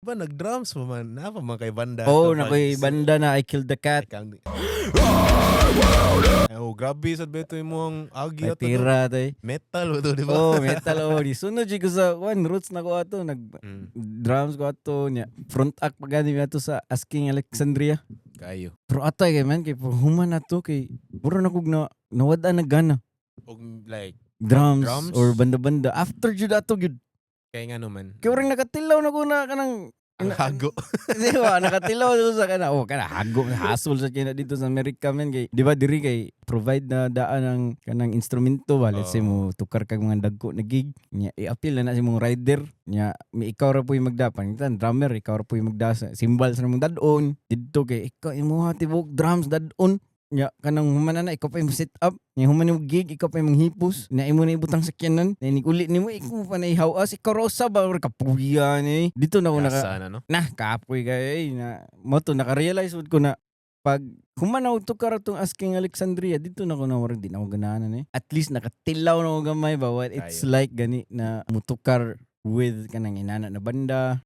pa nag-drums pa man. Na pa man kay banda. Oh, Kapag- nakoy banda na I Killed the Cat. Oh, grabe sad beto imong agi ato. Patira tay. Metal to, di ba? Oh, metal oh. Di sunod jud ko sa one roots na ko ato nag Mm, drums ko ato nya. Front act pagani mi ato sa Asking Alexandria. kayo. Pero atay kay man kay human ato kay puro na kog na nawada na gana. Og like Drums, or banda-banda after jud ato jud. kay nga naman. Kay orang nakatilaw na ko na kanang Ang hago. di ba nakatilaw na ko sa kana oh kana hago hasol sa kina dito sa America man kay di ba diri kay provide na daan ng kanang instrumento ba let's say mo tukar kag mga dagko na gig nya i-appeal na si mong rider nya mi ikaw ra puy magdapan tan drummer ikaw ra puy magdasa cymbal sa mong dadon didto kay ikaw imuha tibok drums dadon nya kanang human na ikaw pa imong set up nya human yung gig ikaw pa imong hipos na imo na ibutang sakyanan na iniguli nimo ikaw pa na ihawas ikaw ra usab ba kapuya ni dito na ko naka Kasa na no. nah kapoy kay na mo to naka-realize ko na pag humanaw to karatong Asking Alexandria dito na ko na warag di na ako ganahan eh at least nakatilaw na ko gamay ba what it's Kayo. like gani na mutukar with kanang inana na banda